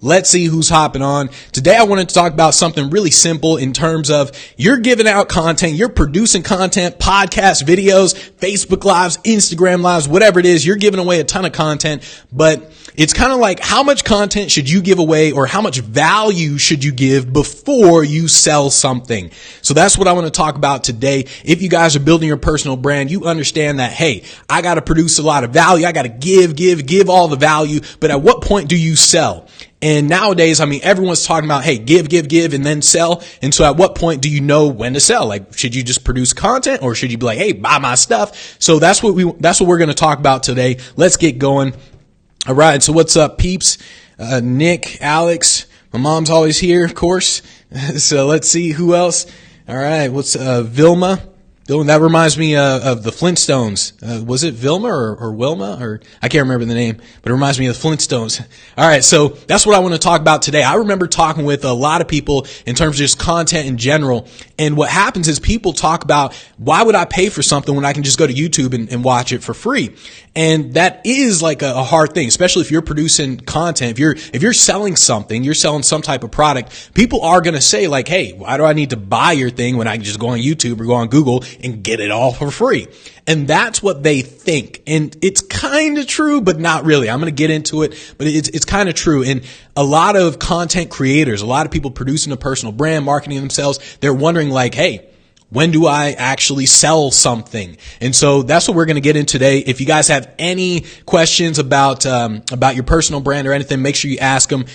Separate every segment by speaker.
Speaker 1: Let's see who's hopping on. Today I wanted to talk about something really simple in terms of you're giving out content, you're producing content, podcasts, videos, Facebook Lives, Instagram Lives, whatever it is, you're giving away a ton of content, but it's kind of like how much content should you give away or how much value should you give before you sell something? So that's what I want to talk about today. If you guys are building your personal brand, you understand that, hey, I got to produce a lot of value. I got to give all the value. But at what point do you sell? And nowadays, I mean, everyone's talking about, hey, give, and then sell. And so at what point do you know when to sell? Like, should you just produce content or should you be like, hey, buy my stuff? So that's what we're going to talk about today. Let's get going. All right. So what's up, peeps? Nick, Alex, my mom's always here, of course. So let's see who else. All right. What's, Vilma? That reminds me of the Flintstones. Was it Vilma or Wilma? Or I can't remember the name, but it reminds me of the Flintstones. All right, so that's what I want to talk about today. I remember talking with a lot of people in terms of just content in general. And what happens is people talk about, why would I pay for something when I can just go to YouTube and watch it for free? And that is like a hard thing, especially if you're producing content. If you're selling something, you're selling some type of product, people are going to say like, hey, why do I need to buy your thing when I can just go on YouTube or go on Google and get it all for free? And that's what they think. And it's kind of true, but not really. I'm going to get into it, but it's kind of true. And a lot of content creators, a lot of people producing a personal brand, marketing themselves, they're wondering like, hey, when do I actually sell something? And so that's what we're going to get in today. If you guys have any questions about your personal brand or anything, make sure you ask them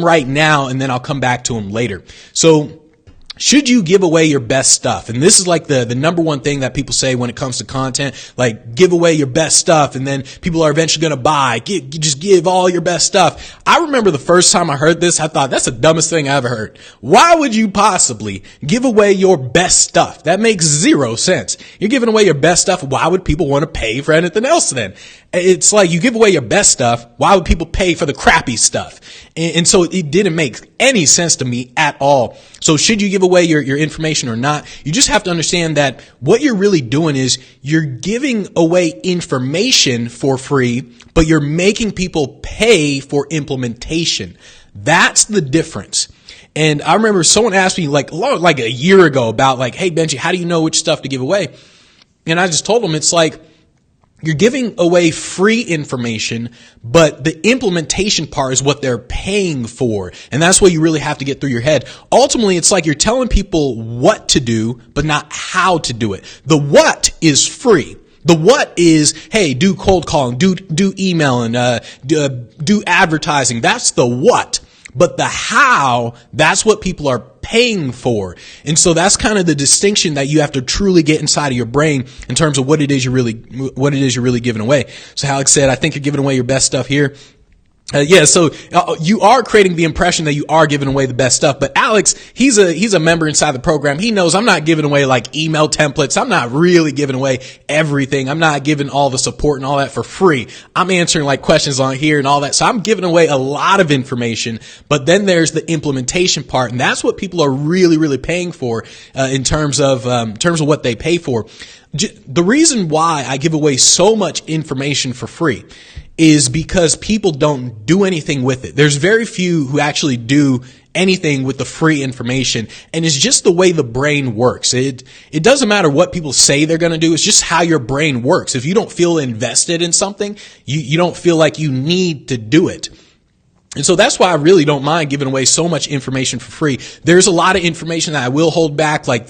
Speaker 1: right now, and then I'll come back to them later. So, should you give away your best stuff? And this is like the number one thing that people say when it comes to content, like give away your best stuff and then people are eventually going to buy. Just give all your best stuff. I remember the first time I heard this, I thought that's the dumbest thing I ever heard. Why would you possibly give away your best stuff? That makes zero sense. You're giving away your best stuff. Why would people want to pay for anything else then? It's like you give away your best stuff. Why would people pay for the crappy stuff? And so it didn't make any sense to me at all. So should you give away your information or not? You just have to understand that what you're really doing is you're giving away information for free, but you're making people pay for implementation. That's the difference. And I remember someone asked me like a year ago about like, hey, Benji, how do you know which stuff to give away? And I just told them it's like, you're giving away free information, but the implementation part is what they're paying for. And that's what you really have to get through your head. Ultimately, it's like you're telling people what to do, but not how to do it. The what is free. The what is, hey, do cold calling, do emailing, do advertising. That's the what. But the how, that's what people are paying for. And so that's kind of the distinction that you have to truly get inside of your brain in terms of what it is you're really giving away. So Alex said, I think you're giving away your best stuff here. So you are creating the impression that you are giving away the best stuff. But Alex, he's a member inside the program. He knows I'm not giving away like email templates. I'm not really giving away everything. I'm not giving all the support and all that for free. I'm answering like questions on here and all that. So I'm giving away a lot of information. But then there's the implementation part, and that's what people are really, really paying for in terms of what they pay for. The reason why I give away so much information for free is because people don't do anything with it. There's very few who actually do anything with the free information, and it's just the way the brain works. It doesn't matter what people say they're going to do. It's just how your brain works. If you don't feel invested in something, you don't feel like you need to do it. And so that's why I really don't mind giving away so much information for free. There's a lot of information that I will hold back, like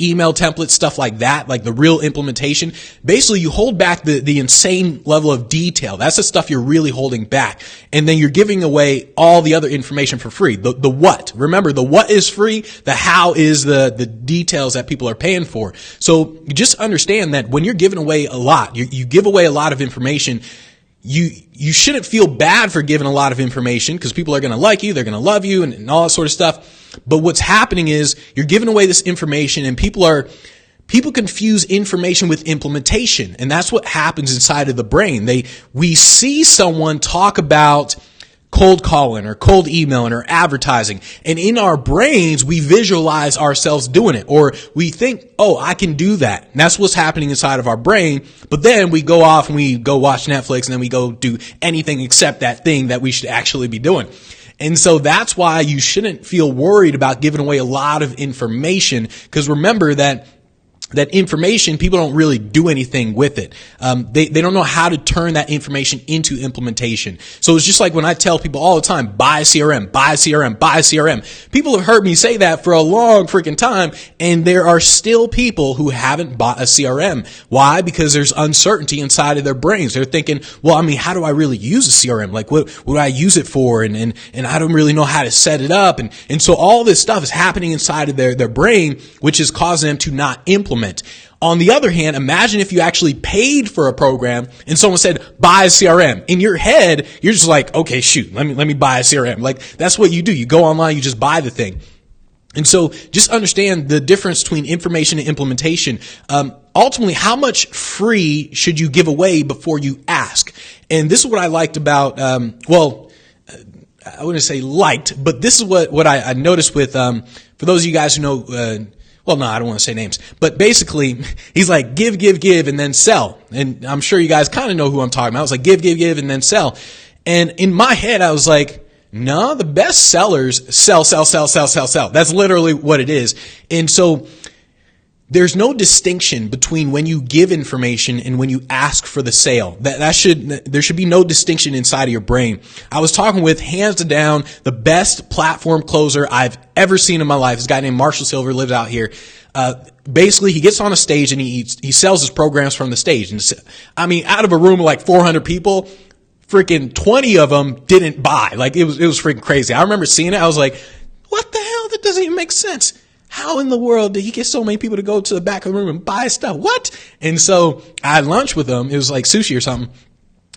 Speaker 1: email templates, stuff like that, like the real implementation. Basically, you hold back the insane level of detail. That's the stuff you're really holding back. And then you're giving away all the other information for free. The what. Remember, the what is free. The how is the details that people are paying for. So you just understand that when you're giving away a lot, you give away a lot of information. You shouldn't feel bad for giving a lot of information because people are going to like you, they're going to love you and all that sort of stuff. But what's happening is you're giving away this information and people confuse information with implementation. And that's what happens inside of the brain. We see someone talk about cold calling or cold emailing or advertising. And in our brains, we visualize ourselves doing it, or we think, oh, I can do that. And that's what's happening inside of our brain. But then we go off and we go watch Netflix and then we go do anything except that thing that we should actually be doing. And so that's why you shouldn't feel worried about giving away a lot of information, because remember that information, people don't really do anything with it. They don't know how to turn that information into implementation. So it's just like when I tell people all the time, buy a CRM, buy a CRM, buy a CRM. People have heard me say that for a long freaking time, and there are still people who haven't bought a CRM. Why? Because there's uncertainty inside of their brains. They're thinking, well, I mean, how do I really use a CRM? Like, what do I use it for? And I don't really know how to set it up. And so all this stuff is happening inside of their brain, which is causing them to not implement. On the other hand, imagine if you actually paid for a program and someone said, buy a CRM. In your head, you're just like, okay, shoot, let me buy a CRM. Like, that's what you do. You go online, you just buy the thing. And so just understand the difference between information and implementation. Ultimately, how much free should you give away before you ask? And this is what I liked about, I wouldn't say liked, but this is what I noticed with, for those of you guys who know, well, no, I don't want to say names, but basically he's like, give, and then sell. And I'm sure you guys kind of know who I'm talking about. I was like, give, and then sell. And in my head, I was like, no, the best sellers sell. That's literally what it is. And so there's no distinction between when you give information and when you ask for the sale. There should be no distinction inside of your brain. I was talking with, hands down, the best platform closer I've ever seen in my life. This guy named Marshall Silver lives out here. Basically he gets on a stage and he sells his programs from the stage. And I mean, out of a room of like 400 people, freaking 20 of them didn't buy. Like, it was freaking crazy. I remember seeing it. I was like, what the hell? That doesn't even make sense. How in the world did he get so many people to go to the back of the room and buy stuff? What? And so I had lunch with him. It was like sushi or something.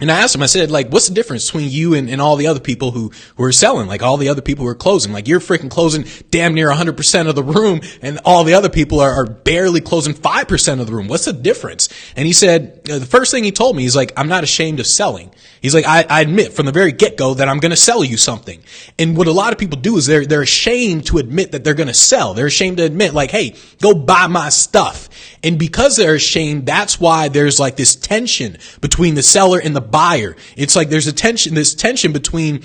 Speaker 1: And I asked him, I said, like, what's the difference between you and all the other people who are selling? Like, all the other people who are closing. Like, you're freaking closing damn near 100% of the room, and all the other people are barely closing 5% of the room. What's the difference? And he said, the first thing he told me, he's like, I'm not ashamed of selling. He's like, I admit from the very get-go that I'm going to sell you something. And what a lot of people do is they're ashamed to admit that they're going to sell. They're ashamed to admit, like, hey, go buy my stuff. And because they're ashamed, that's why there's like this tension between the seller and the buyer. It's like there's this tension between,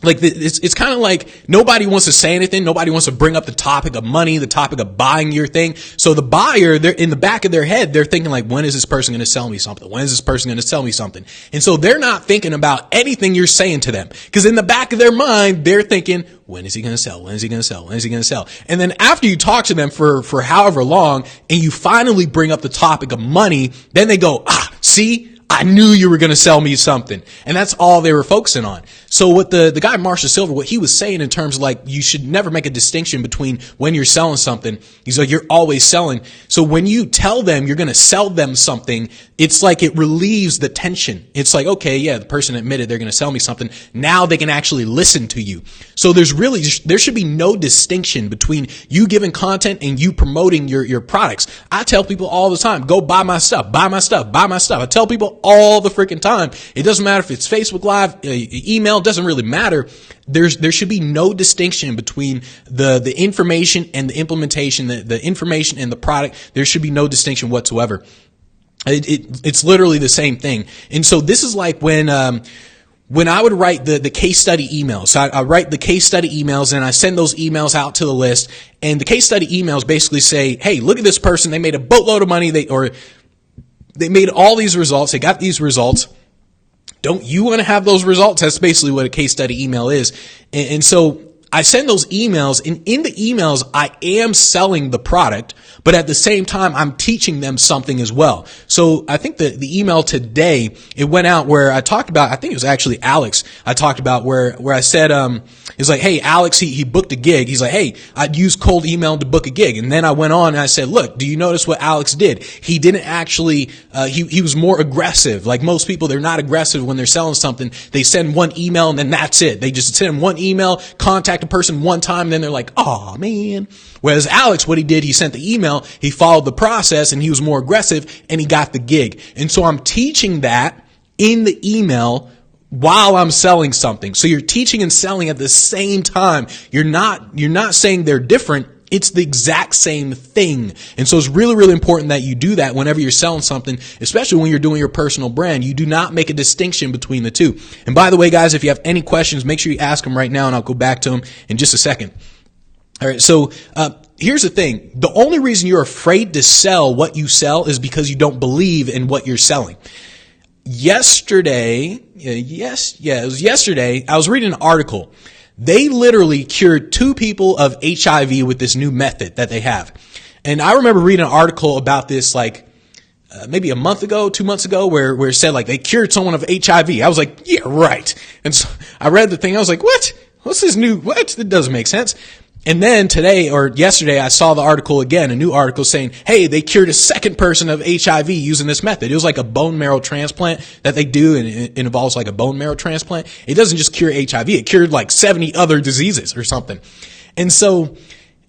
Speaker 1: like, it's kind of like nobody wants to say anything. Nobody wants to bring up the topic of money, the topic of buying your thing. So the buyer, they're in the back of their head, they're thinking like, when is this person going to sell me something? When is this person going to sell me something? And so they're not thinking about anything you're saying to them, because in the back of their mind, they're thinking, when is he going to sell? When is he going to sell? When is he going to sell? And then after you talk to them for however long, and you finally bring up the topic of money, then they go, see? I knew you were going to sell me something. And that's all they were focusing on. So what the guy, Marshall Silver, what he was saying in terms of like, you should never make a distinction between when you're selling something. He's like, you're always selling. So when you tell them you're going to sell them something, it's like it relieves the tension. It's like, okay, yeah, the person admitted they're going to sell me something. Now they can actually listen to you. So there should be no distinction between you giving content and you promoting your products. I tell people all the time, go buy my stuff, buy my stuff, buy my stuff. I tell people all the freaking time. It doesn't matter if it's Facebook Live, email, doesn't really matter. There should be no distinction between the information and the implementation, the information and the product. There should be no distinction whatsoever. It's literally the same thing. And so this is like when I would write the case study emails. So I write the case study emails and I send those emails out to the list. And the case study emails basically say, hey, look at this person. They made a boatload of money. They made all these results. They got these results. Don't you want to have those results? That's basically what a case study email is. And so I send those emails, and in the emails, I am selling the product, but at the same time, I'm teaching them something as well. So I think the email today, it went out where I talked about, I think it was actually Alex, I talked about where I said, it's like, hey, Alex, he booked a gig. He's like, hey, I'd use cold email to book a gig. And then I went on and I said, look, do you notice what Alex did? He didn't actually, he was more aggressive. Like most people, they're not aggressive when they're selling something. They send one email and then that's it. They just send one email, contact a person one time, and then they're like, oh man. Whereas Alex, what he did, he sent the email, he followed the process, and he was more aggressive, and he got the gig. And so I'm teaching that in the email while I'm selling something. So you're teaching and selling at the same time. You're not saying they're different. It's the exact same thing. And so it's really, really important that you do that whenever you're selling something, especially when you're doing your personal brand. You do not make a distinction between the two. And by the way, guys, if you have any questions, make sure you ask them right now, and I'll go back to them in just a second. All right. So, here's the thing. The only reason you're afraid to sell what you sell is because you don't believe in what you're selling. Yesterday, it was yesterday, I was reading an article. They literally cured 2 people of HIV with this new method that they have. And I remember reading an article about this maybe a month ago, 2 months ago, where it said they cured someone of HIV. I was like, yeah, right. And so I read the thing. I was like, what? What's this new? What? It doesn't make sense. And then today or yesterday, I saw the article again, a new article saying, hey, they cured a second person of HIV using this method. It was like a bone marrow transplant that they do, and it involves a bone marrow transplant. It doesn't just cure HIV. It cured 70 other diseases or something. And so,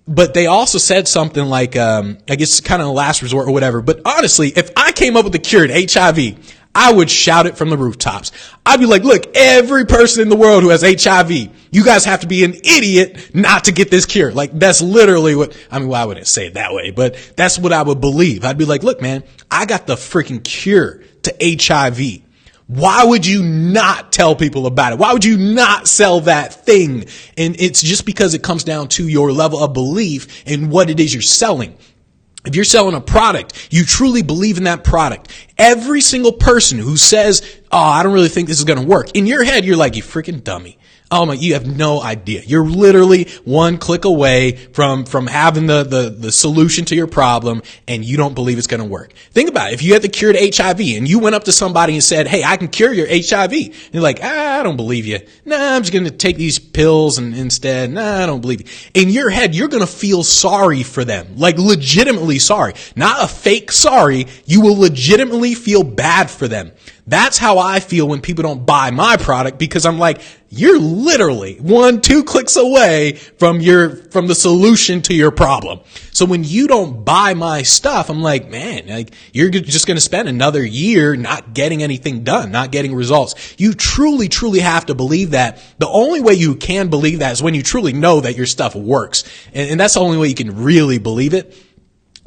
Speaker 1: but they also said something I guess kind of a last resort or whatever. But honestly, if I came up with the cure to HIV, I would shout it from the rooftops. I'd be like, look, every person in the world who has HIV, you guys have to be an idiot not to get this cure. That's literally I wouldn't say it that way, but that's what I would believe. I'd be like, look, man, I got the freaking cure to HIV. Why would you not tell people about it? Why would you not sell that thing? And it's just because it comes down to your level of belief in what it is you're selling. If you're selling a product, you truly believe in that product. Every single person who says, oh, I don't really think this is going to work, in your head, you're like, you freaking dummy. Oh my, you have no idea. You're literally one click away from having the solution to your problem, and you don't believe it's going to work. Think about it. If you had the cure to HIV and you went up to somebody and said, hey, I can cure your HIV. And you're like, I don't believe you. Nah, I'm just going to take these pills and instead, nah, I don't believe you. In your head, you're going to feel sorry for them, legitimately sorry, not a fake sorry. You will legitimately feel bad for them. That's how I feel when people don't buy my product, because I'm like, you're literally 1-2 clicks away from the solution to your problem. So when you don't buy my stuff, I'm like, man, you're just going to spend another year not getting anything done, not getting results. You truly, truly have to believe that. The only way you can believe that is when you truly know that your stuff works. And that's the only way you can really believe it.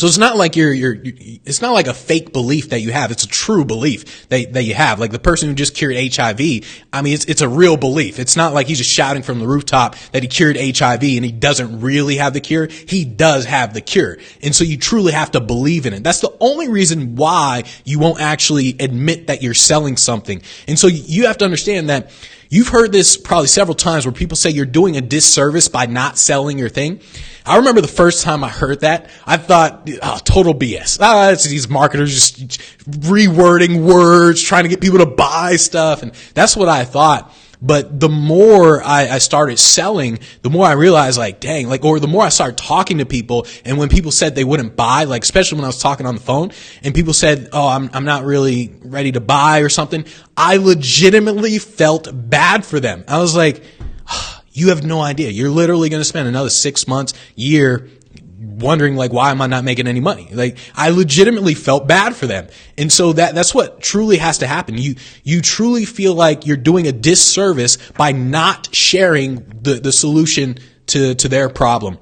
Speaker 1: So it's not like it's not like a fake belief that you have. It's a true belief that you have. Like the person who just cured HIV, it's a real belief. It's not like he's just shouting from the rooftop that he cured HIV and he doesn't really have the cure. He does have the cure. And so you truly have to believe in it. That's the only reason why you won't actually admit that you're selling something. And so you have to understand that you've heard this probably several times where people say you're doing a disservice by not selling your thing. I remember the first time I heard that, I thought, oh, total BS. It's these marketers just rewording words, trying to get people to buy stuff. And that's what I thought. But the more I started selling, the more I realized or the more I started talking to people, and when people said they wouldn't buy, especially when I was talking on the phone and people said, oh, I'm not really ready to buy or something, I legitimately felt bad for them. I was like, you have no idea. You're literally going to spend another 6 months, year, wondering why am I not making any money? I legitimately felt bad for them. And so that's what truly has to happen. You truly feel like you're doing a disservice by not sharing the solution to their problem.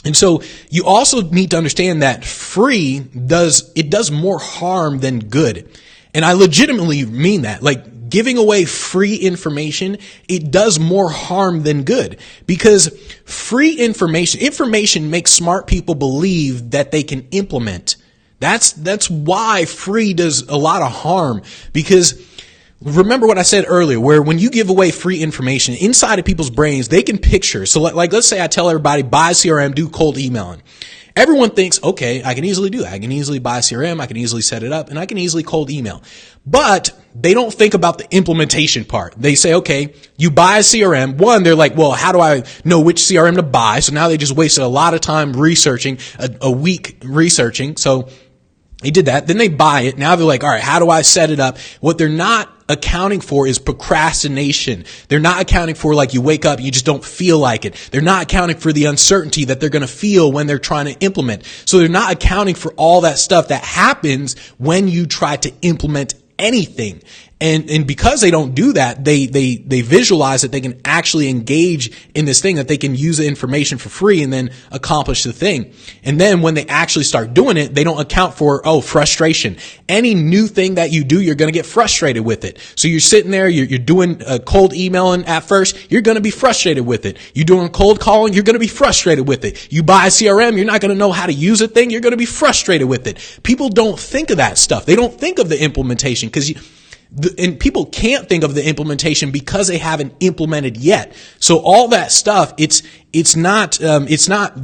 Speaker 1: And so you also need to understand that free does more harm than good. And I legitimately mean that. Giving away free information, it does more harm than good, because free information makes smart people believe that they can implement. That's why free does a lot of harm, because remember what I said earlier, where when you give away free information inside of people's brains, they can picture. So let's say I tell everybody, buy CRM, do cold emailing. Everyone thinks, okay, I can easily do that. I can easily buy CRM. I can easily set it up, and I can easily cold email. But they don't think about the implementation part. They say, okay, you buy a CRM. One, they're like, well, how do I know which CRM to buy? So now they just wasted a lot of time researching, a week researching. So they did that. Then they buy it. Now they're like, all right, how do I set it up? What they're not accounting for is procrastination. They're not accounting for you wake up, you just don't feel like it. They're not accounting for the uncertainty that they're going to feel when they're trying to implement. So they're not accounting for all that stuff that happens when you try to implement anything. And because they don't do that, they visualize that they can actually engage in this thing, that they can use the information for free and then accomplish the thing. And then when they actually start doing it, they don't account for, frustration. Any new thing that you do, you're going to get frustrated with it. So you're sitting there, you're doing cold emailing at first, you're going to be frustrated with it. You're doing cold calling, you're going to be frustrated with it. You buy a CRM, you're not going to know how to use a thing, you're going to be frustrated with it. People don't think of that stuff. They don't think of the implementation and people can't think of the implementation because they haven't implemented yet. So all that stuff, it's not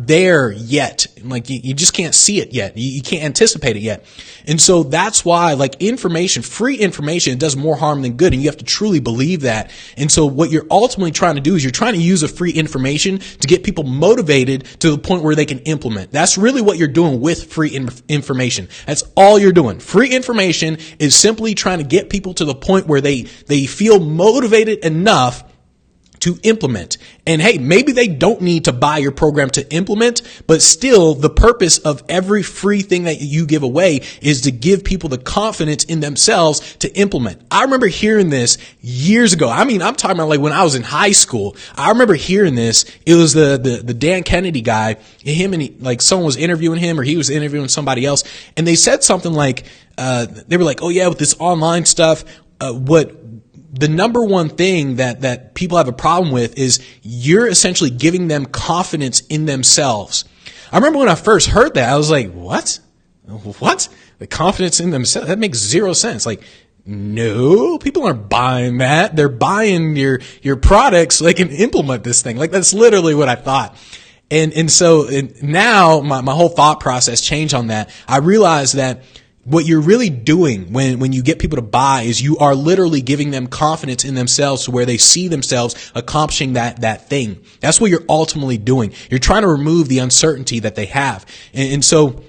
Speaker 1: there yet. Like you just can't see it yet. You can't anticipate it yet. And so that's why free information, it does more harm than good. And you have to truly believe that. And so what you're ultimately trying to do is you're trying to use a free information to get people motivated to the point where they can implement. That's really what you're doing with free information. That's all you're doing. Free information is simply trying to get people to the point where they feel motivated enough to implement. And hey, maybe they don't need to buy your program to implement, but still the purpose of every free thing that you give away is to give people the confidence in themselves to implement. I remember hearing this years ago. I mean, I'm talking about when I was in high school. I remember hearing this. It was the Dan Kennedy guy, someone was interviewing him or he was interviewing somebody else. And they said something like, they were like, oh yeah, with this online stuff, the number one thing that people have a problem with is you're essentially giving them confidence in themselves. I remember when I first heard that, I was like, what? The confidence in themselves? That makes zero sense. No, people aren't buying that. They're buying your products so they can implement this thing. That's literally what I thought. And so now my whole thought process changed on that. I realized that what you're really doing when you get people to buy is you are literally giving them confidence in themselves to where they see themselves accomplishing that thing. That's what you're ultimately doing. You're trying to remove the uncertainty that they have. And so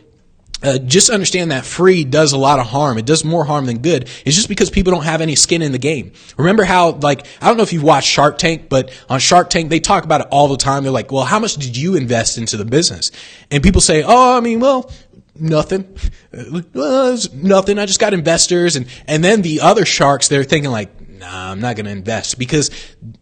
Speaker 1: just understand that free does a lot of harm. It does more harm than good. It's just because people don't have any skin in the game. Remember how, I don't know if you've watched Shark Tank, but on Shark Tank, they talk about it all the time. They're like, well, how much did you invest into the business? And people say, nothing. Well, nothing. I just got investors. And then the other sharks, they're thinking nah, I'm not going to invest, because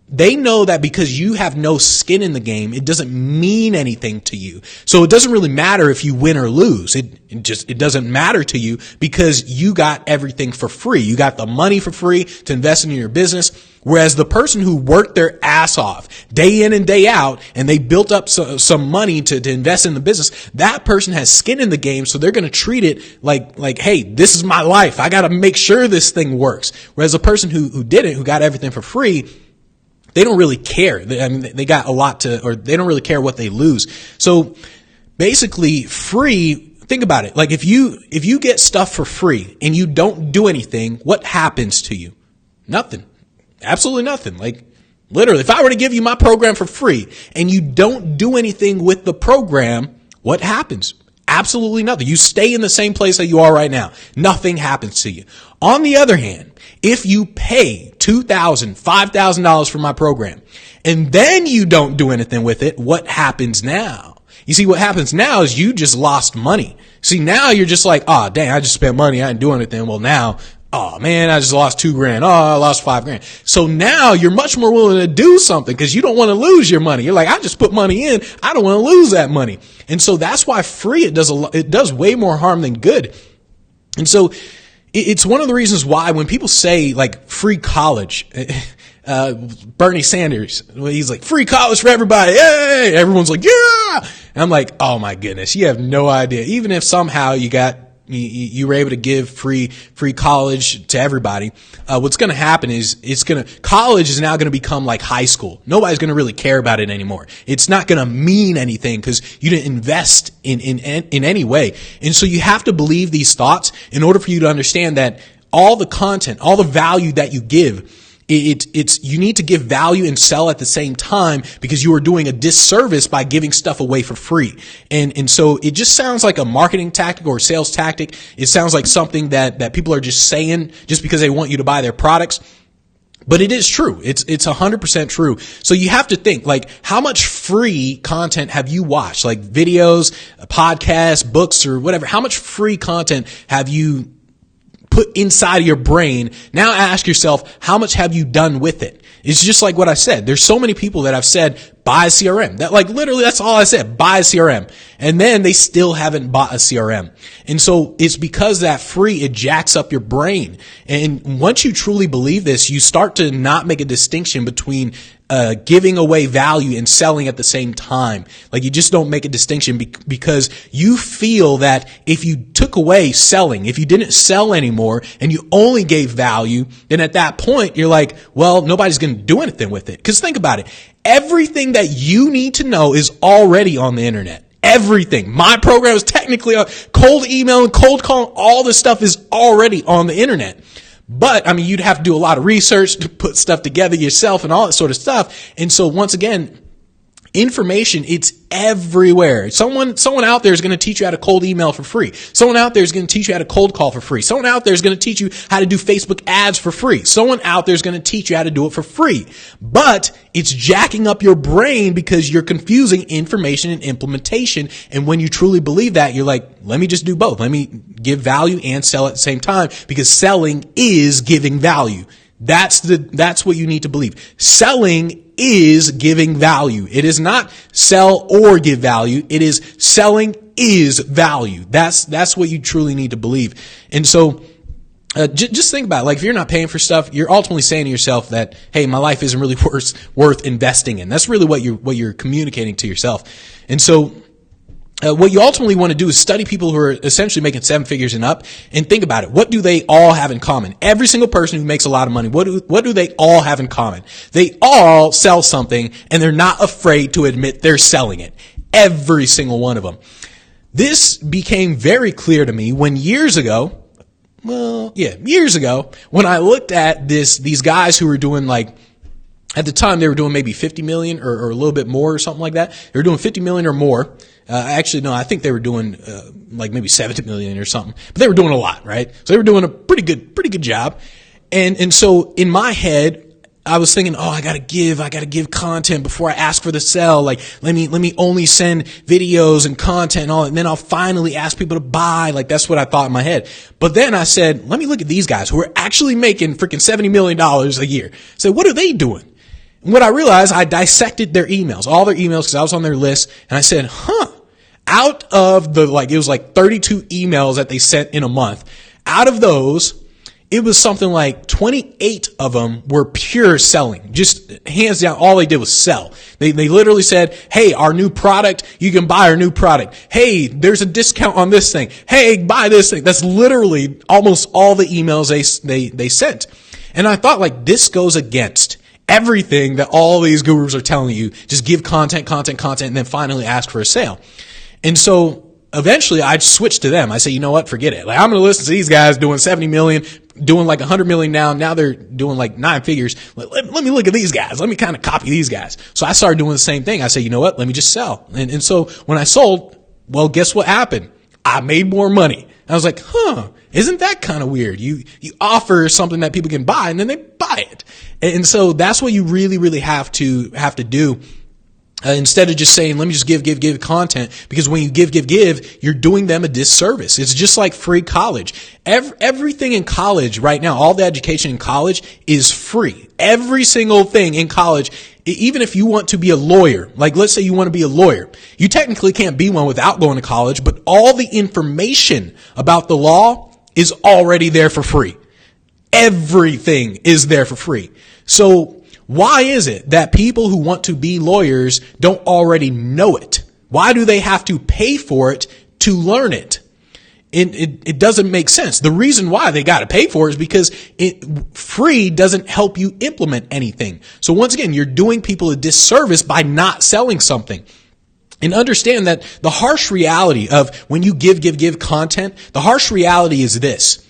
Speaker 1: they know that because you have no skin in the game, it doesn't mean anything to you. So it doesn't really matter if you win or lose. It doesn't matter to you because you got everything for free. You got the money for free to invest in your business. Whereas the person who worked their ass off day in and day out and they built up some money to invest in the business, that person has skin in the game. So they're going to treat it like, hey, this is my life. I got to make sure this thing works. Whereas the person who didn't, who got everything for free, they don't really care. They got a lot or they don't really care what they lose. So basically free, think about it. If you get stuff for free and you don't do anything, what happens to you? Nothing. Absolutely nothing. Literally, if I were to give you my program for free and you don't do anything with the program, what happens? Absolutely nothing. You stay in the same place that you are right now. Nothing happens to you. On the other hand, if you pay $2,000, $5,000 for my program and then you don't do anything with it, what happens now? You see, what happens now is you just lost money. See, now you're just like, oh, dang, I just spent money. I didn't do anything. Well, now, oh man, I just lost $2,000. Oh, I lost $5,000. So now you're much more willing to do something because you don't want to lose your money. You're like, I just put money in. I don't want to lose that money. And so that's why free, it does way more harm than good. And so it's one of the reasons why when people say free college, Bernie Sanders, he's like, free college for everybody. Yay! Everyone's like, yeah. And I'm like, oh my goodness, you have no idea. Even if somehow you were able to give free college to everybody, what's going to happen is college is now going to become like high school. Nobody's going to really care about it anymore. It's not going to mean anything because you didn't invest in any way. And so you have to believe these thoughts in order for you to understand that all the content, all the value that you give, you need to give value and sell at the same time because you are doing a disservice by giving stuff away for free. And so it just sounds like a marketing tactic or a sales tactic. It sounds like something that people are just saying just because they want you to buy their products. But it is true. It's 100% true. So you have to think, how much free content have you watched? Videos, podcasts, books, or whatever. How much free content have you put inside of your brain. Now ask yourself, how much have you done with it? It's just like what I said. There's so many people that have said, buy a CRM. That like literally that's all I said, buy a CRM. And then they still haven't bought a CRM. And so it's because that free, it jacks up your brain. And once you truly believe this, you start to not make a distinction between giving away value and selling at the same time. Like you just don't make a distinction because you feel that if you took away selling, if you didn't sell anymore and you only gave value, then at that point you're like, well, nobody's going to do anything with it. Because think about it. Everything that you need to know is already on the internet. Everything. My program is technically a cold email and cold calling. All this stuff is already on the internet. But I mean, you'd have to do a lot of research to put stuff together yourself and all that sort of stuff. And so once again, information, it's everywhere. Someone out there is going to teach you how to cold email for free. Someone out there is going to teach you how to cold call for free. Someone out there is going to teach you how to do Facebook ads for free. Someone out there is going to teach you how to do it for free. But it's jacking up your brain because you're confusing information and implementation. And when you truly believe that, you're like, let me just do both. Let me give value and sell at the same time, because selling is giving value. That's what you need to believe. Selling is giving value. It is not sell or give value. It is selling is value. That's what you truly need to believe. And so, just think about it. Like if you're not paying for stuff, you're ultimately saying to yourself that, hey, my life isn't really worth investing in. That's really what you're communicating to yourself. And so, what you ultimately want to do is study people who are essentially making 7 figures and up, and think about it. What do they all have in common? Every single person who makes a lot of money, what do they all have in common? They all sell something, and they're not afraid to admit they're selling it. Every single one of them. This became very clear to me when years ago, when I looked at these guys who were doing like, at the time they were doing maybe 50 million or a little bit more or something like that. They were doing 50 million or more. Actually, no, I think they were doing, like maybe 70 million or something, but they were doing a lot, right? So they were doing a pretty good job. And so in my head, I was thinking, I gotta give content before I ask for the sell. Like, let me only send videos and content and all, and then I'll finally ask people to buy. Like, that's what I thought in my head. But then I said, let me look at these guys who are actually making freaking $70 million a year. So what are they doing? And what I realized, I dissected their emails, all their emails, because I was on their list, and I said, out of it was like 32 emails that they sent in a month. Out of those, it was something like 28 of them were pure selling. Just hands down, all they did was sell. They literally said, hey, our new product, you can buy our new product. Hey, there's a discount on this thing. Hey, buy this thing. That's literally almost all the emails they sent. And I thought, like, this goes against everything that all these gurus are telling you. Just give content, and then finally ask for a sale. And so eventually I switched to them. I say, you know what? Forget it. Like, I'm going to listen to these guys doing 70 million, doing like 100 million now. Now they're doing like 9 figures. Let me look at these guys. Let me kind of copy these guys. So I started doing the same thing. I say, you know what? Let me just sell. And so when I sold, well, guess what happened? I made more money. I was like, isn't that kind of weird? You offer something that people can buy and then they buy it. And so that's what you really, really have to do. Instead of just saying, let me just give content, because when you give, you're doing them a disservice. It's just like free college. Everything in college right now, all the education in college is free. Every single thing in college, even if you want to be a lawyer, like let's say you want to be a lawyer, you technically can't be one without going to college, but all the information about the law is already there for free. Everything is there for free. So why is it that people who want to be lawyers don't already know it? Why do they have to pay for it to learn it? It doesn't make sense. The reason why they got to pay for it is because free doesn't help you implement anything. So once again, you're doing people a disservice by not selling something. And understand that the harsh reality of when you give content, the harsh reality is this.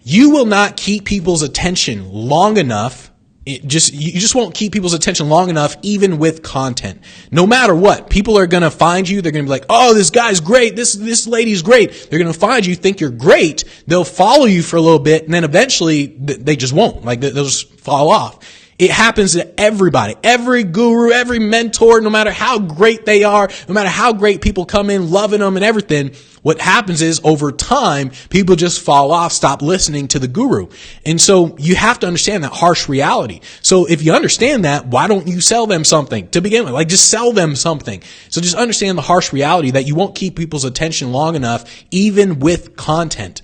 Speaker 1: You will not keep people's attention long enough. You just won't keep people's attention long enough, even with content. No matter what, people are going to find you. They're going to be like, oh, this guy's great. This lady's great. They're going to find you, think you're great. They'll follow you for a little bit, and then eventually they just won't. Like, they'll just fall off. It happens to everybody, every guru, every mentor, no matter how great they are, no matter how great people come in loving them and everything. What happens is over time, people just fall off, stop listening to the guru. And so you have to understand that harsh reality. So if you understand that, why don't you sell them something to begin with? Like just sell them something. So just understand the harsh reality that you won't keep people's attention long enough, even with content.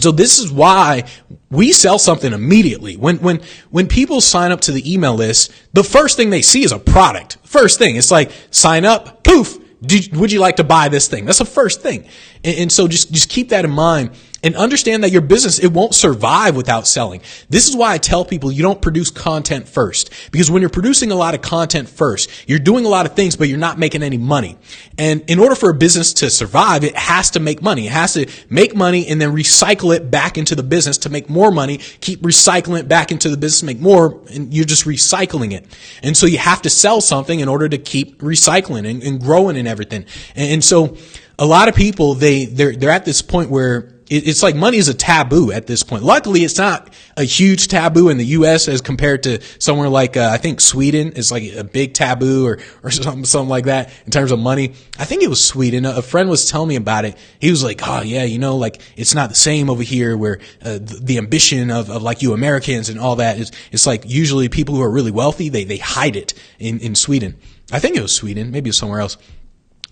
Speaker 1: So this is why we sell something immediately. When people sign up to the email list, the first thing they see is a product. First thing, it's like sign up, poof. Would you like to buy this thing? That's the first thing. And so just keep that in mind and understand that your business, it won't survive without selling. This is why I tell people you don't produce content first, because when you're producing a lot of content first, you're doing a lot of things, but you're not making any money. And in order for a business to survive, it has to make money. It has to make money and then recycle it back into the business to make more money, keep recycling it back into the business, make more, and you're just recycling it. And so you have to sell something in order to keep recycling and growing and everything. And so a lot of people, they're at this point where it's like money is a taboo at this point. Luckily, it's not a huge taboo in the U.S. as compared to somewhere like, I think Sweden is like a big taboo or something like that in terms of money. I think it was Sweden. A friend was telling me about it. He was like, oh yeah, like it's not the same over here where, the ambition of like you Americans and all that is, it's like usually people who are really wealthy, they hide it in Sweden. I think it was Sweden. Maybe it was somewhere else.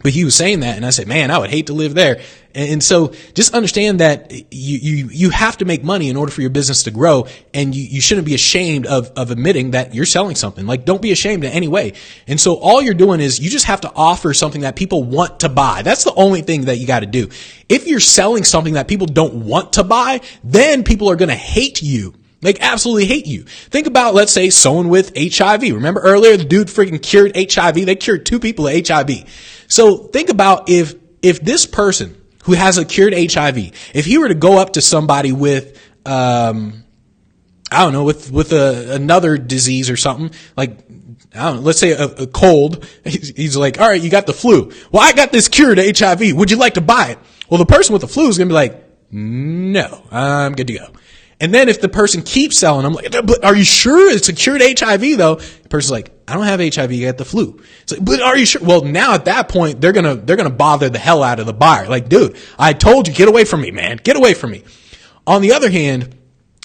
Speaker 1: But he was saying that, and I said, man, I would hate to live there. And so just understand that you have to make money in order for your business to grow, and you shouldn't be ashamed of admitting that you're selling something. Like, don't be ashamed in any way. And so all you're doing is you just have to offer something that people want to buy. That's the only thing that you got to do. If you're selling something that people don't want to buy, then people are going to hate you. Like absolutely hate you. Think about, let's say, someone with HIV. Remember earlier, the dude freaking cured HIV. They cured 2 people of HIV. So think about if this person who has a cured HIV, if he were to go up to somebody with, I don't know, with another disease or something, like, I don't know, let's say a cold. He's like, all right, you got the flu. Well, I got this cured HIV. Would you like to buy it? Well, the person with the flu is going to be like, no, I'm good to go. And then if the person keeps selling them, like, but are you sure it's a cured HIV though? The person's like, I don't have HIV, I got the flu. It's like, but are you sure? Well, now at that point, they're gonna bother the hell out of the buyer. Like, dude, I told you, get away from me, man. Get away from me. On the other hand,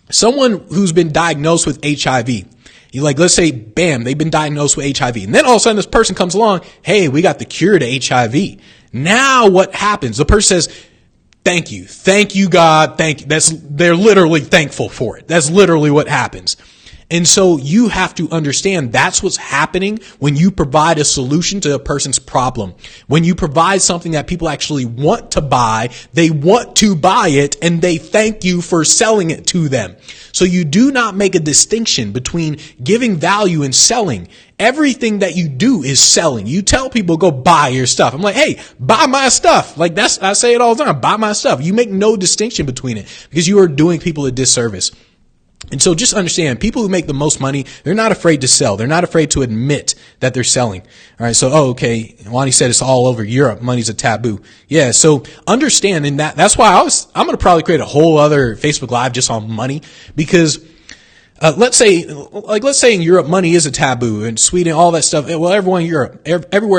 Speaker 1: someone who's been diagnosed with HIV, you like, let's say, bam, they've been diagnosed with HIV. And then all of a sudden this person comes along, hey, we got the cure to HIV. Now what happens? The person says, thank you. Thank you, God. Thank you. They're literally thankful for it. That's literally what happens. And so you have to understand that's what's happening when you provide a solution to a person's problem. When you provide something that people actually want to buy, they want to buy it and they thank you for selling it to them. So you do not make a distinction between giving value and selling. Everything that you do is selling. You tell people, go buy your stuff. I'm like, hey, buy my stuff. Like I say it all the time, buy my stuff. You make no distinction between it because you are doing people a disservice. And so just understand, people who make the most money, they're not afraid to sell. They're not afraid to admit that they're selling. All right. So, okay. Lonnie said it's all over Europe. Money's a taboo. Yeah. So understand in that's why I'm going to probably create a whole other Facebook Live just on money because, let's say in Europe, money is a taboo, and Sweden, all that stuff. Well, everywhere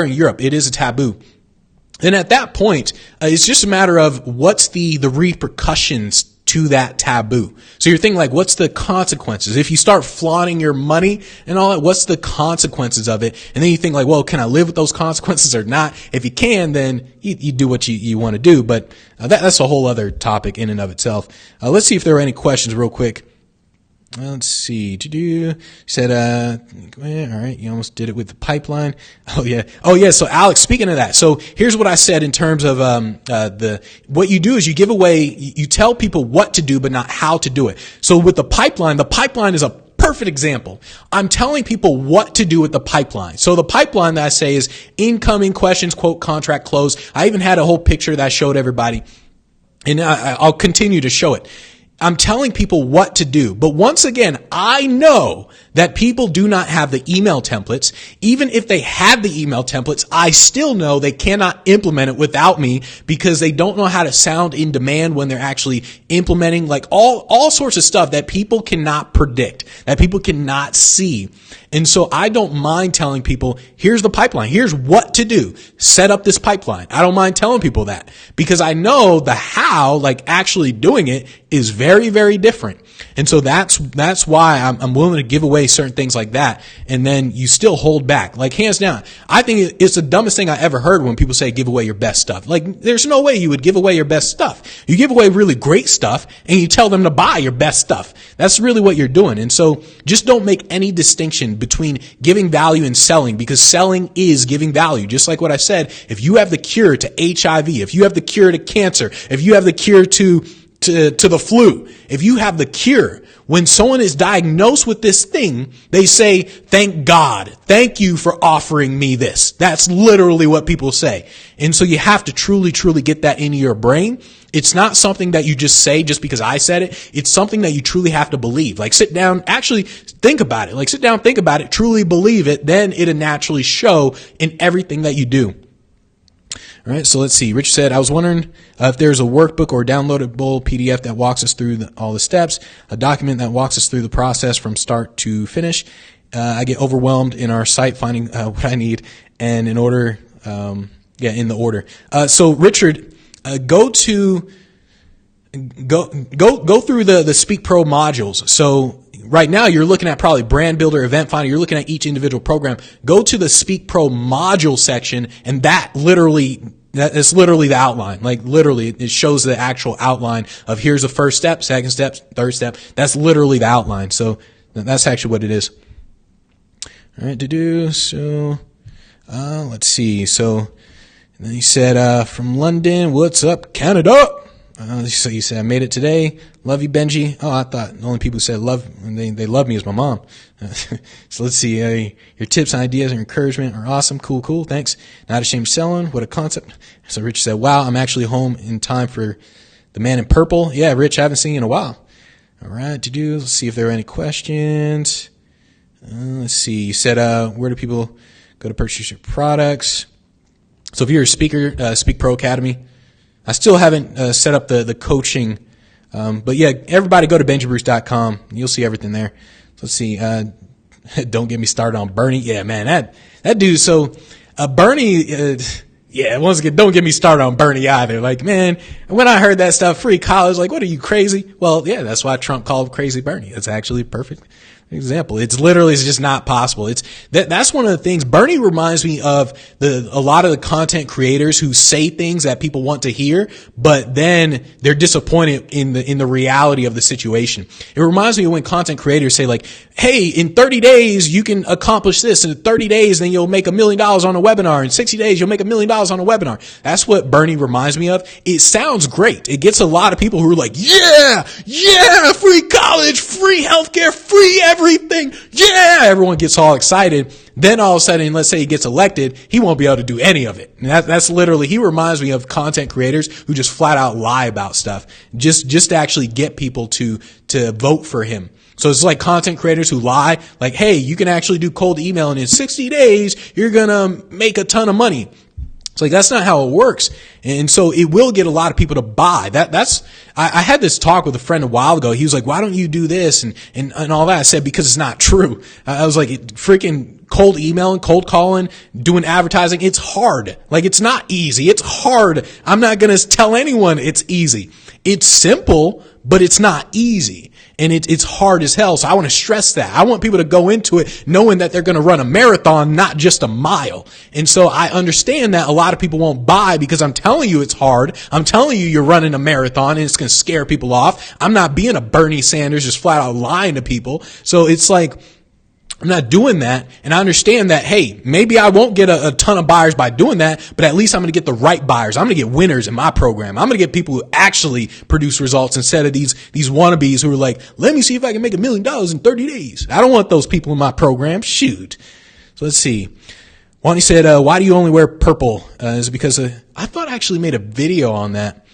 Speaker 1: in Europe, it is a taboo. And at that point, it's just a matter of what's the repercussions to that taboo. So you're thinking like, what's the consequences? If you start flaunting your money and all that, what's the consequences of it? And then you think like, well, can I live with those consequences or not? If you can, then you do what you want to do. But that's a whole other topic in and of itself. Let's see if there are any questions real quick. Let's see. You said, all right, you almost did it with the pipeline. Oh yeah. So Alex, speaking of that, so here's what I said in terms of, what you do is you give away, you tell people what to do, but not how to do it. So with the pipeline is a perfect example. I'm telling people what to do with the pipeline. So the pipeline that I say is incoming questions, quote, contract close. I even had a whole picture that I showed everybody, and I'll continue to show it. I'm telling people what to do. But once again, I know that people do not have the email templates. Even if they have the email templates, I still know they cannot implement it without me because they don't know how to sound in demand when they're actually implementing, like all sorts of stuff that people cannot predict, that people cannot see. And so I don't mind telling people, here's the pipeline. Here's what to do. Set up this pipeline. I don't mind telling people that because I know the how, like actually doing it, is very, very different. And so that's why I'm willing to give away certain things like that. And then you still hold back. Like hands down, I think it's the dumbest thing I ever heard when people say give away your best stuff. Like there's no way you would give away your best stuff. You give away really great stuff and you tell them to buy your best stuff. That's really what you're doing. And so just don't make any distinction between giving value and selling, because selling is giving value. Just like what I said, if you have the cure to HIV, if you have the cure to cancer, if you have the cure to the flu, if you have the cure, when someone is diagnosed with this thing, they say, thank God. Thank you for offering me this. That's literally what people say. And so you have to truly, truly get that into your brain. It's not something that you just say just because I said it. It's something that you truly have to believe. Like sit down, actually think about it. Like sit down, think about it, truly believe it. Then it'll naturally show in everything that you do. All right, so let's see. Rich said, I was wondering if there's a workbook or downloadable PDF that walks us through all the steps, a document that walks us through the process from start to finish. I get overwhelmed in our site finding what I need and in order, in the order. So Richard, go through the Speak Pro modules. So right now you're looking at probably Brand Builder, Event Finder. You're looking at each individual program. Go to the Speak Pro module section, and that's literally the outline. Like literally it shows the actual outline of here's the first step, second step, third step. That's literally the outline. So that's actually what it is. All right, so let's see. So and then he said from London, what's up, Canada? So you said, I made it today. Love you, Benji. Oh, I thought the only people who said love, they love me is my mom. So let's see. Your tips and ideas and encouragement are awesome. Cool. Thanks. Not ashamed of selling. What a concept. So Rich said, wow, I'm actually home in time for the man in purple. Yeah, Rich, I haven't seen you in a while. All right, let's see if there are any questions. Let's see. You said, where do people go to purchase your products? So if you're a speaker, Speak Pro Academy. I still haven't set up the coaching, but yeah, everybody go to benjibruce.com. You'll see everything there. So let's see. Don't get me started on Bernie. Yeah, man, that dude. So Bernie, once again, don't get me started on Bernie either. Like, man, when I heard that stuff, free college, like, what are you, crazy? Well, yeah, that's why Trump called crazy Bernie. That's actually perfect example. It's just not possible. That's one of the things. Bernie reminds me of a lot of the content creators who say things that people want to hear, but then they're disappointed in the reality of the situation. It reminds me of when content creators say like, hey, in 30 days, you can accomplish this. In 30 days, then you'll make $1 million on a webinar. In 60 days, you'll make $1 million on a webinar. That's what Bernie reminds me of. It sounds great. It gets a lot of people who are like, yeah, free college, free healthcare, free everything. Yeah, everyone gets all excited. Then all of a sudden, let's say he gets elected, he won't be able to do any of it. And that's literally, he reminds me of content creators who just flat out lie about stuff, just to actually get people to vote for him. So it's like content creators who lie, like, hey, you can actually do cold email and in 60 days, you're going to make a ton of money. It's like, that's not how it works. And so it will get a lot of people to buy. I had this talk with a friend a while ago. He was like, why don't you do this? And all that. I said, because it's not true. I was like, freaking cold emailing, cold calling, doing advertising. It's hard. Like, it's not easy. It's hard. I'm not going to tell anyone it's easy. It's simple, but it's not easy. And it's hard as hell. So I want to stress that. I want people to go into it knowing that they're going to run a marathon, not just a mile. And so I understand that a lot of people won't buy because I'm telling you it's hard. I'm telling you you're running a marathon and it's going to scare people off. I'm not being a Bernie Sanders, just flat out lying to people. So it's like, I'm not doing that. And I understand that, hey, maybe I won't get a ton of buyers by doing that, but at least I'm going to get the right buyers. I'm going to get winners in my program. I'm going to get people who actually produce results instead of these wannabes who are like, let me see if I can make $1 million in 30 days. I don't want those people in my program. Shoot. So let's see. Wani said, why do you only wear purple? Is it because I thought I actually made a video on that.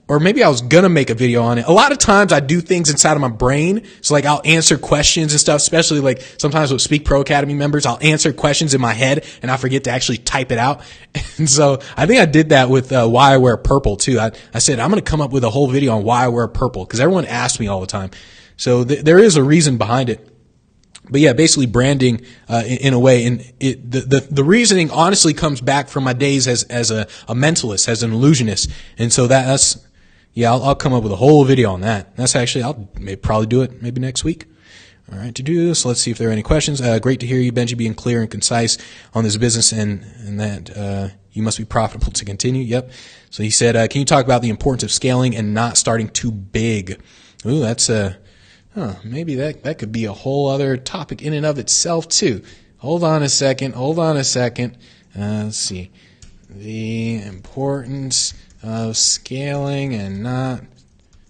Speaker 1: or maybe I was going to make a video on it. A lot of times I do things inside of my brain. So like I'll answer questions and stuff, especially like sometimes with Speak Pro Academy members, I'll answer questions in my head and I forget to actually type it out. And so I think I did that with why I wear purple too. I said, I'm going to come up with a whole video on why I wear purple because everyone asks me all the time. So there is a reason behind it. But yeah, basically branding, in a way. And the reasoning honestly comes back from my days as a mentalist, as an illusionist. And so that's, yeah, I'll come up with a whole video on that. That's actually, I'll probably do it maybe next week. All right, to do this, let's see if there are any questions. Great to hear you, Benji, being clear and concise on this business and that, you must be profitable to continue. Yep. So he said, can you talk about the importance of scaling and not starting too big? Ooh, that's maybe that could be a whole other topic in and of itself too. Hold on a second. Let's see. The importance of scaling and not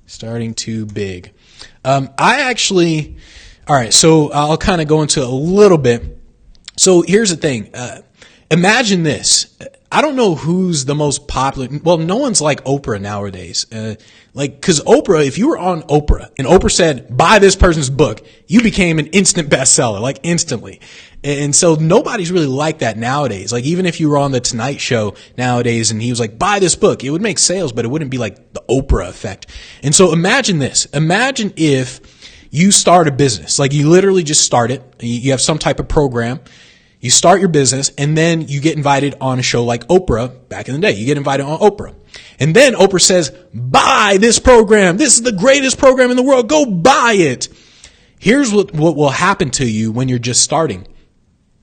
Speaker 1: starting too big. All right, so I'll kind of go into a little bit. So here's the thing. Imagine this. I don't know who's the most popular. Well, no one's like Oprah nowadays. Cause Oprah, if you were on Oprah and Oprah said, buy this person's book, you became an instant bestseller, like instantly. And so nobody's really like that nowadays. Like even if you were on the Tonight Show nowadays and he was like, buy this book, it would make sales, but it wouldn't be like the Oprah effect. And so imagine this. Imagine if you start a business, like you literally just start it. You have some type of program. You start your business and then you get invited on a show like Oprah back in the day. You get invited on Oprah. And then Oprah says, buy this program. This is the greatest program in the world. Go buy it. Here's what will happen to you when you're just starting.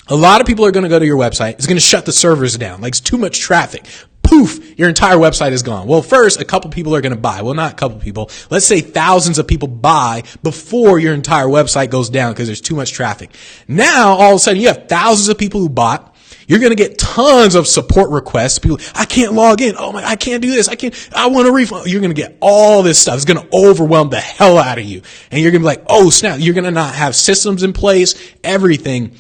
Speaker 1: A lot of people are going to go to your website. It's going to shut the servers down. Like it's too much traffic. Poof, your entire website is gone. Well, first, a couple people are going to buy. Well, not a couple people. Let's say thousands of people buy before your entire website goes down because there's too much traffic. Now, all of a sudden, you have thousands of people who bought. You're going to get tons of support requests. People, I can't log in. Oh my, I can't do this. I want a refund. You're going to get all this stuff. It's going to overwhelm the hell out of you. And you're going to be like, oh snap. You're going to not have systems in place, everything.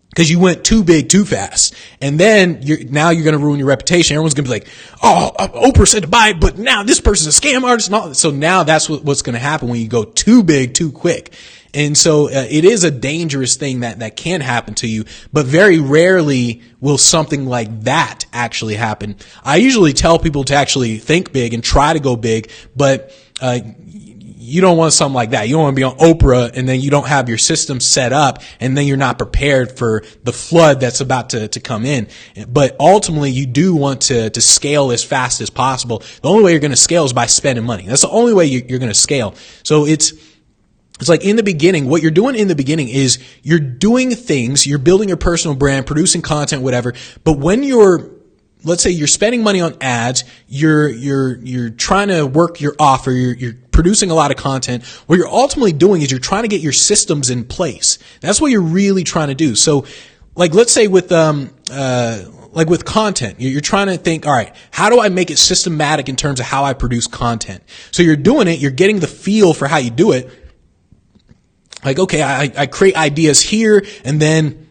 Speaker 1: Because you went too big too fast. And then now you're going to ruin your reputation. Everyone's going to be like, oh, Oprah said to buy it, but now this person's a scam artist and all that. So now that's what's going to happen when you go too big too quick. And so it is a dangerous thing that can happen to you, but very rarely will something like that actually happen. I usually tell people to actually think big and try to go big, but you don't want something like that. You don't want to be on Oprah and then you don't have your system set up and then you're not prepared for the flood that's about to come in. But ultimately you do want to scale as fast as possible. The only way you're going to scale is by spending money. That's the only way you're going to scale. So it's like in the beginning, what you're doing in the beginning is you're doing things, you're building your personal brand, producing content, whatever. But when let's say you're spending money on ads, you're trying to work your offer, you're producing a lot of content. What you're ultimately doing is you're trying to get your systems in place. That's what you're really trying to do. So like, let's say with content, you're trying to think, all right, how do I make it systematic in terms of how I produce content? So you're doing it, you're getting the feel for how you do it. Like, okay, I create ideas here and then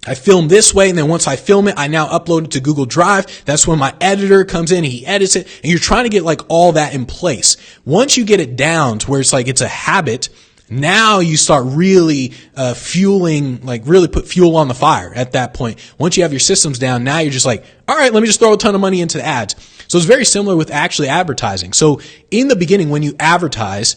Speaker 1: I film this way, and then once I film it, I now upload it to Google Drive. That's when my editor comes in, he edits it, and you're trying to get like all that in place. Once you get it down to where it's like it's a habit, now you start really really put fuel on the fire at that point. Once you have your systems down, now you're just like, all right, let me just throw a ton of money into the ads. So it's very similar with actually advertising. So in the beginning, when you advertise,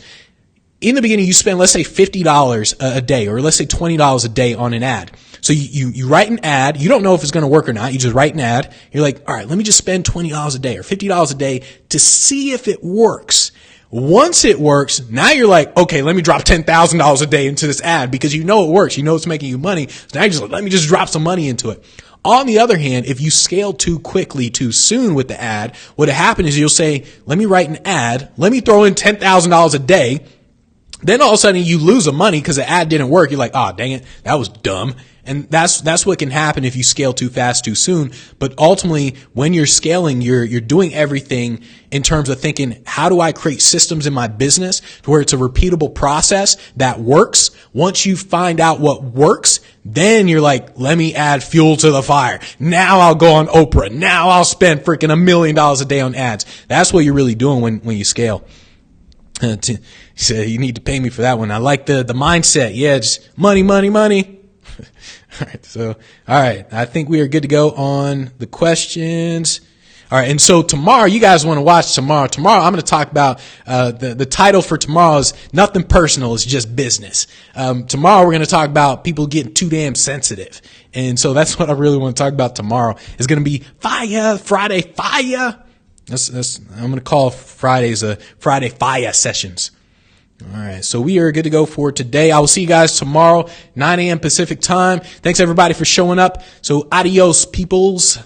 Speaker 1: in the beginning, you spend, let's say $50 a day, or let's say $20 a day on an ad. So you write an ad. You don't know if it's going to work or not. You just write an ad. You're like, all right, let me just spend $20 a day or $50 a day to see if it works. Once it works, now you're like, okay, let me drop $10,000 a day into this ad because you know it works. You know it's making you money. So now you're just like, let me just drop some money into it. On the other hand, if you scale too quickly, too soon with the ad, what will happen is you'll say, let me write an ad. Let me throw in $10,000 a day. Then all of a sudden you lose the money because the ad didn't work. You're like, oh, dang it, that was dumb. And that's what can happen if you scale too fast, too soon. But ultimately, when you're scaling, you're doing everything in terms of thinking, how do I create systems in my business to where it's a repeatable process that works? Once you find out what works, then you're like, let me add fuel to the fire. Now I'll go on Oprah. Now I'll spend freaking $1 million a day on ads. That's what you're really doing when you scale. He said, you need to pay me for that one. I like the mindset. Yeah, just money, money, money. All right. I think we are good to go on the questions. All right. And so tomorrow, you guys want to watch tomorrow. Tomorrow, I'm going to talk about, the title for tomorrow is nothing personal. It's just business. Tomorrow we're going to talk about people getting too damn sensitive. And so that's what I really want to talk about tomorrow. It's going to be Friday fire. I'm going to call Fridays Friday fire sessions. All right. So we are good to go for today. I will see you guys tomorrow, 9 a.m. Pacific time. Thanks everybody for showing up. So adios, peoples.